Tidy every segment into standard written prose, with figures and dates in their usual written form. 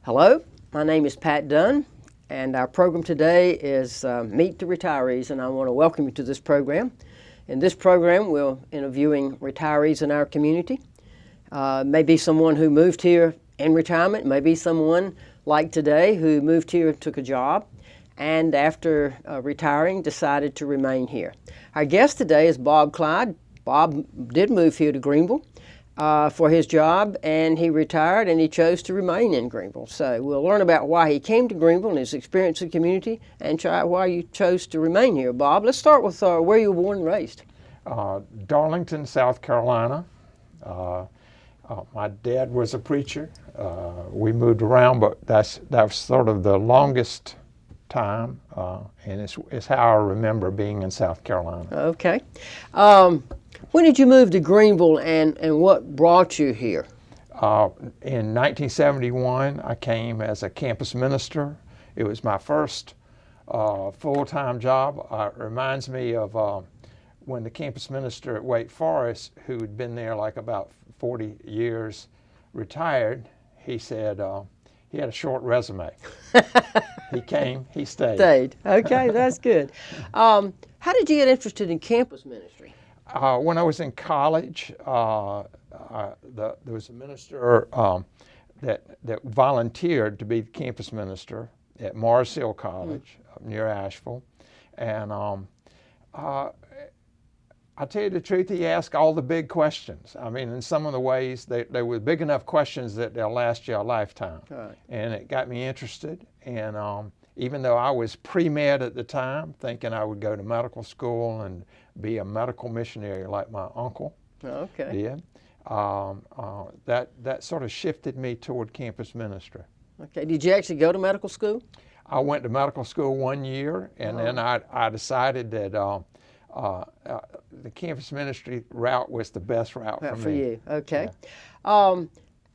Hello, my name is Pat Dunn, and our program today is Meet the Retirees, and I want to welcome you to this program. In this program, we're interviewing retirees in our community. Maybe someone who moved here in retirement, maybe someone like today who moved here, took a job, and after retiring decided to remain here. Our guest today is Bob Clyde. Bob did move here to Greenville for his job, and he retired and he chose to remain in Greenville. So we'll learn about why he came to Greenville and his experience in the community, and why you chose to remain here. Bob, let's start with where you were born and raised. Darlington, South Carolina. My dad was a preacher. We moved around, but that was sort of the longest time, and it's how I remember being in South Carolina. Okay. When did you move to Greenville, and what brought you here? In 1971, I came as a campus minister. It was my first full-time job. It reminds me of when the campus minister at Wake Forest, who had been there like about 40 years, retired. He said he had a short resume. He came, he stayed. Stayed. Okay, that's good. How did you get interested in campus ministry? When I was in college, there was a minister that volunteered to be the campus minister at Morris Hill College up near Asheville. And I tell you the truth, he asked all the big questions. I mean, in some of the ways, they were big enough questions that they'll last you a lifetime. Right. And it got me interested. And even though I was pre-med at the time, thinking I would go to medical school and be a medical missionary like my uncle did, that sort of shifted me toward campus ministry. Okay. Did you actually go to medical school? I went to medical school 1 year, and then I decided that the campus ministry route was the best route for me. For you, okay. Yeah.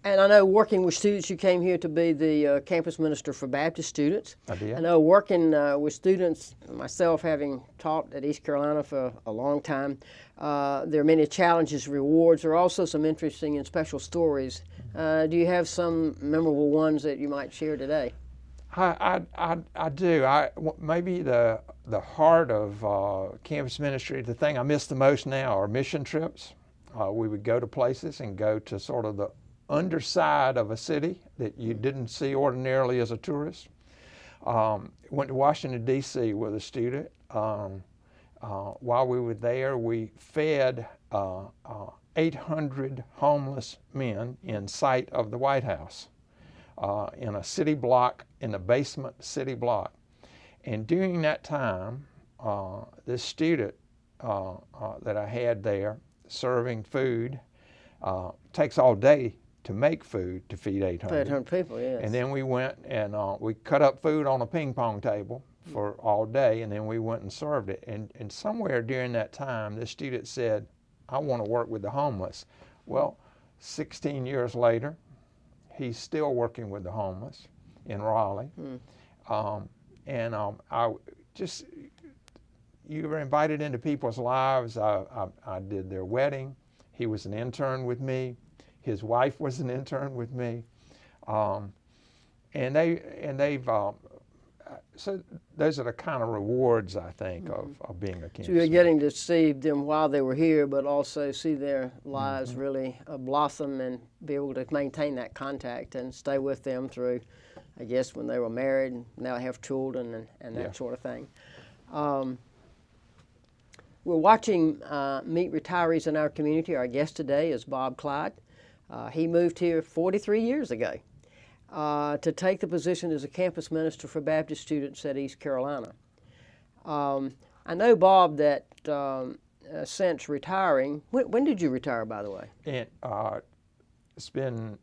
And I know working with students, you came here to be the campus minister for Baptist students. I did. I know working with students, myself having taught at East Carolina for a long time, there are many challenges, rewards. There are also some interesting and special stories. Do you have some memorable ones that you might share today? I do. Maybe the heart of campus ministry, the thing I miss the most now are mission trips. We would go to places and go to sort of the underside of a city that you didn't see ordinarily as a tourist. Went to Washington, D.C. with a student. While we were there, we fed 800 homeless men in sight of the White House in a city block, in the basement city block. And during that time, this student that I had there serving food takes all day to make food to feed 800. 800 people, yes. And then we went and we cut up food on a ping pong table for all day, and then we went and served it. And somewhere during that time, this student said, I want to work with the homeless. Well, 16 years later, he's still working with the homeless in Raleigh. You were invited into people's lives. I did their wedding. He was an intern with me. His wife was an intern with me. So those are the kind of rewards, I think, of being a campus. So you're getting to see them while they were here, but also see their lives really blossom and be able to maintain that contact and stay with them through, I guess, when they were married and now have children and that sort of thing. We're watching Meet Retirees in our community. Our guest today is Bob Clyde. He moved here 43 years ago to take the position as a campus minister for Baptist students at East Carolina. I know, Bob, that since retiring, when did you retire, by the way? It's been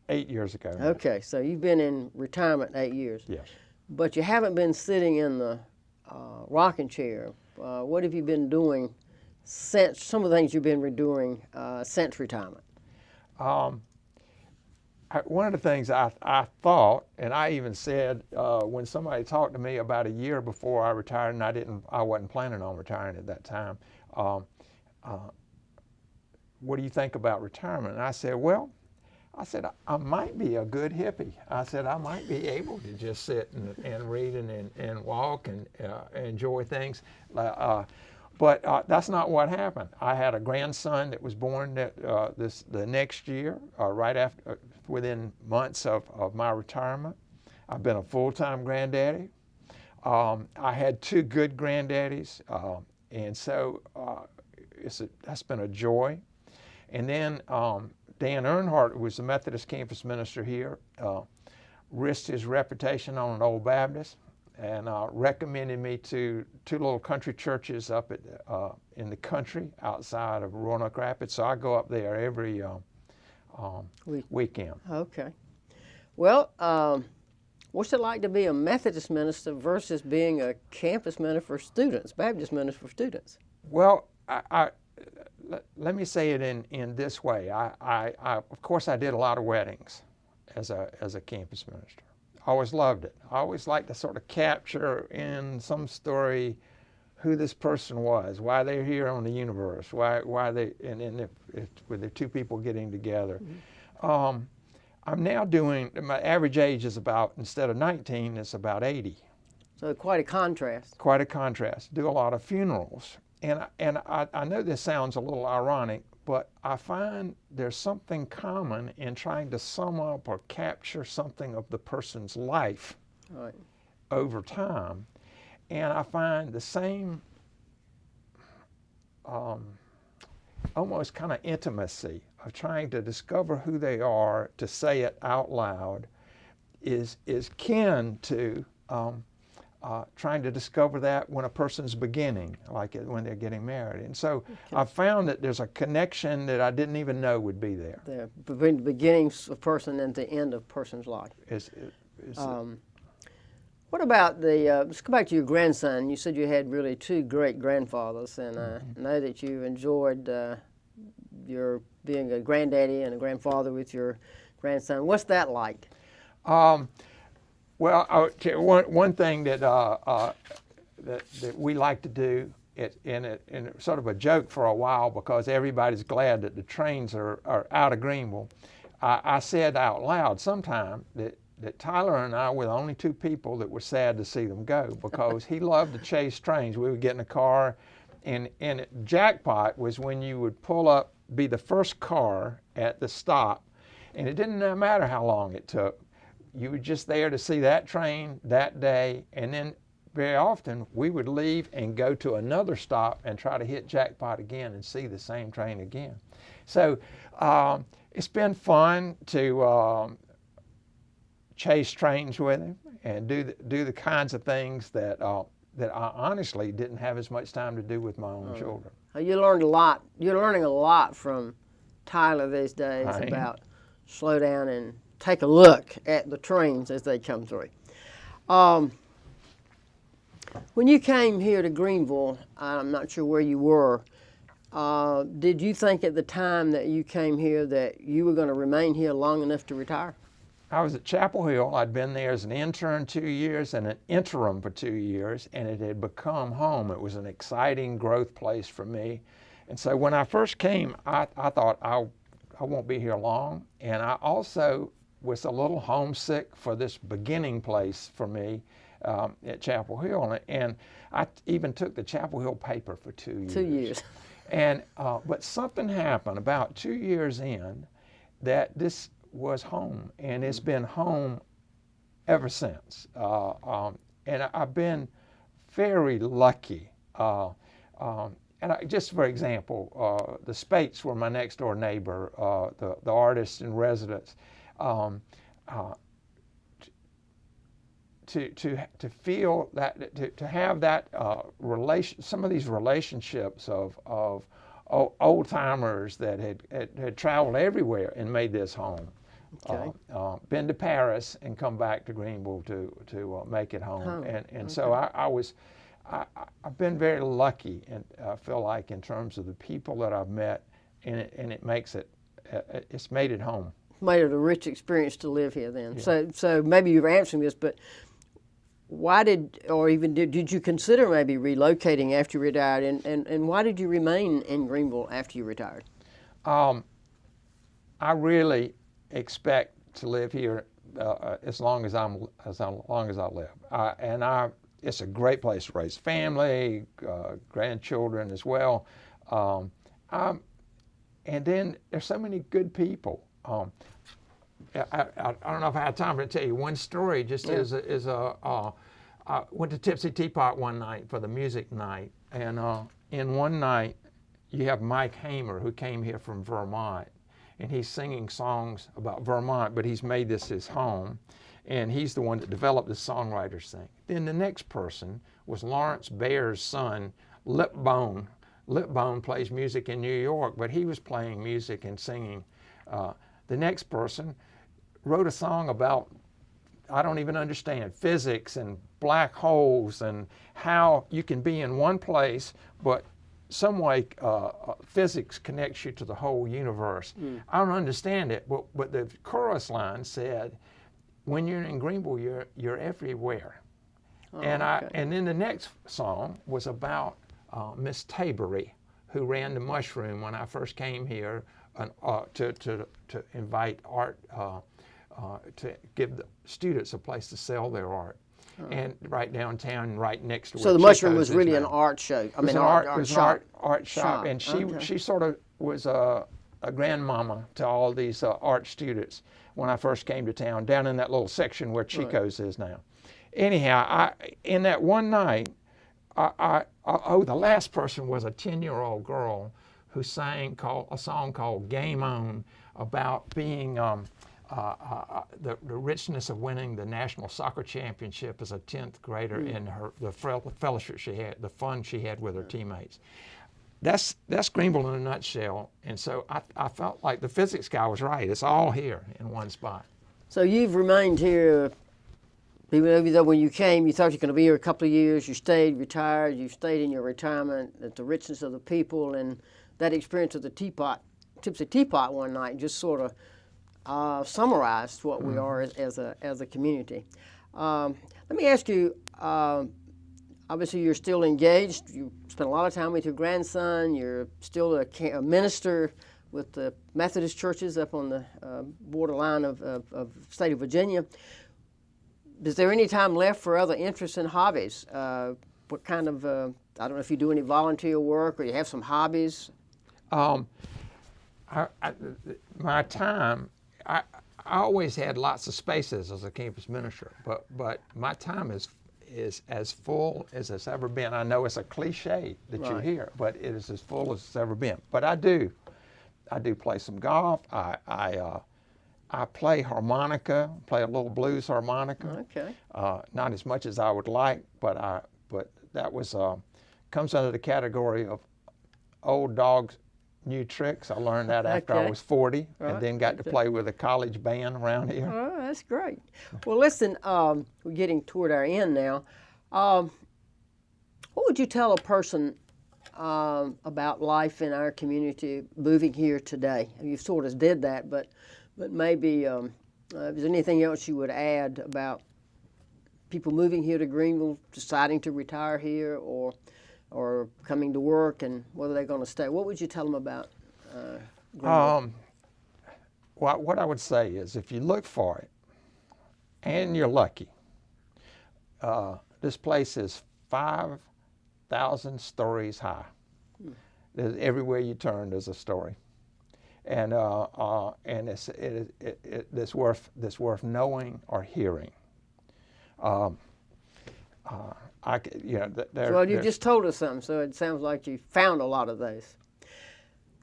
8 years ago now. Okay, so you've been in retirement 8 years. Yes. But you haven't been sitting in the rocking chair. What have you been doing since, some of the things you've been doing since retirement? One of the things I thought, and I even said when somebody talked to me about a year before I retired, and I wasn't planning on retiring at that time, what do you think about retirement? And I said, well, I said, I might be a good hippie. I said, I might be able to just sit and read and walk and enjoy things. But that's not what happened. I had a grandson that was born the next year, right after, within months of my retirement. I've been a full-time granddaddy. I had 2 good granddaddies, and so that's been a joy. And then Dan Earnhardt, who was the Methodist campus minister here, risked his reputation on an old Baptist and recommended me to 2 little country churches up in the country outside of Roanoke Rapids. So I go up there every weekend. Okay. Well, what's it like to be a Methodist minister versus being a campus minister for students, Baptist minister for students? Well, let me say it in this way. Of course, I did a lot of weddings as a campus minister. I always loved it. I always liked to sort of capture in some story who this person was, why they're here on the universe, why they, and if with the 2 people getting together. Mm-hmm. I'm now doing, my average age is about, instead of 19, it's about 80. So quite a contrast. Quite a contrast. Do a lot of funerals. And I know this sounds a little ironic, but I find there's something common in trying to sum up or capture something of the person's life over time. And I find the same almost kind of intimacy of trying to discover who they are, to say it out loud, is kin to trying to discover that when a person's beginning, like when they're getting married. And so I found that there's a connection that I didn't even know would be there. Between the beginning of a person and the end of a person's life. What about let's go back to your grandson. You said you had really 2 great grandfathers, and I know that you enjoyed your being a granddaddy and a grandfather with your grandson. What's that like? Well, one thing that we like to do, in sort of a joke for a while, because everybody's glad that the trains are out of Greenville. I said out loud sometime that Tyler and I were the only 2 people that were sad to see them go, because he loved to chase trains. We would get in a car, and jackpot was when you would pull up, be the first car at the stop, and it didn't matter how long it took. You were just there to see that train that day, and then very often we would leave and go to another stop and try to hit jackpot again and see the same train again. So it's been fun to chase trains with him and do the kinds of things that I honestly didn't have as much time to do with my own children. You learned a lot. You're learning a lot from Tyler these days about slow down and take a look at the trains as they come through. When you came here to Greenville, I'm not sure where you were, did you think at the time that you came here that you were going to remain here long enough to retire? I was at Chapel Hill. I'd been there as an intern 2 years and an interim for 2 years, and it had become home. It was an exciting growth place for me. And so when I first came, I thought I won't be here long, and I also was a little homesick for this beginning place for me at Chapel Hill. And I even took the Chapel Hill paper for 2 years. 2 years. And, but something happened about 2 years in that this was home, and it's been home ever since. And I've been very lucky. Just for example, the Spates were my next door neighbor, the artist in residence. To feel that, to have that some of these relationships of old timers that had traveled everywhere and made this home. Okay. Been to Paris and come back to Greenville to make it home. And so I've been very lucky, and I feel like, in terms of the people that I've met, and it makes it's made it home. Made it a rich experience to live here then. Yeah. So maybe you were answering this, but why did you consider maybe relocating after you retired, and why did you remain in Greenville after you retired? I really expect to live here as long as I live. It's a great place to raise family, grandchildren as well. And then there's so many good people. I don't know if I have time to tell you one story. Just I went to Tipsy Teapot one night for the music night, and in one night you have Mike Hamer, who came here from Vermont, and he's singing songs about Vermont, but he's made this his home, and he's the one that developed the songwriters thing. Then the next person was Lawrence Baer's son, Lip Bone. Lip Bone plays music in New York, but he was playing music and singing. The next person wrote a song about, I don't even understand, physics and black holes and how you can be in one place, but some way physics connects you to the whole universe. I don't understand it, but the chorus line said, when you're in Greenville, you're everywhere. Oh, And then the next song was about Miss Tabery, who ran the Mushroom when I first came here to invite art, to give the students a place to sell their art. And right downtown, right next to where So the Mushroom was really an art show. It was an art shop, and she sort of was a grandmama to all these art students when I first came to town, down in that little section where Chico's is now. Anyhow, in that one night, the last person was a 10-year-old girl who sang a song called Game On, about being the richness of winning the national soccer championship as a 10th grader, and the fellowship she had, the fun she had with her teammates. That's Greenville in a nutshell. And so I felt like the physics guy was right. It's all here in one spot. So you've remained here, even though when you came, you thought you were going to be here a couple of years. You stayed, retired. You stayed in your retirement at the richness of the people, and that experience of the Tipsy Teapot one night just sort of summarized what we are as a community. Let me ask you. Obviously, you're still engaged. You spend a lot of time with your grandson. You're still a minister with the Methodist churches up on the borderline of the state of Virginia. Is there any time left for other interests and hobbies? What kind of, I don't know if you do any volunteer work or you have some hobbies? My time, I always had lots of spaces as a campus minister, but my time is as full as it's ever been. I know it's a cliche that you hear, but it is as full as it's ever been. But I do play some golf. I play harmonica, play a little blues harmonica. Okay. Not as much as I would like, but that was comes under the category of old dogs, new tricks. I learned that after I was 40, and then got to play with a college band around here. Oh, that's great. Well, listen, we're getting toward our end now. What would you tell a person about life in our community moving here today? You sort of did that, but maybe is there anything else you would add about people moving here to Greenville, deciding to retire here, or coming to work, and whether they're going to stay? What would you tell them about Greenville? Well, what I would say is, if you look for it, and you're lucky, this place is 5,000 stories high. Everywhere you turn, there's a story, and it's worth knowing or hearing. Well, you just told us something, so it sounds like you found a lot of those.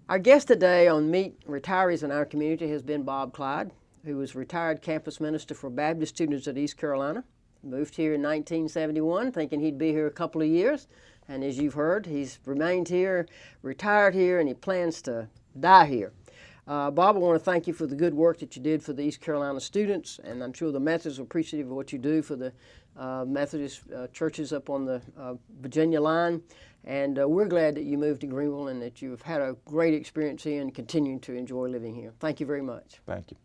Our guest today on Meet Retirees in Our Community has been Bob Clyde, who was retired campus minister for Baptist students at East Carolina. He moved here in 1971, thinking he'd be here a couple of years, and as you've heard, he's remained here, retired here, and he plans to die here. Bob, I want to thank you for the good work that you did for the East Carolina students, and I'm sure the Methodists are appreciative of what you do for the Methodist churches up on the Virginia line. And we're glad that you moved to Greenville and that you've had a great experience here and continuing to enjoy living here. Thank you very much. Thank you.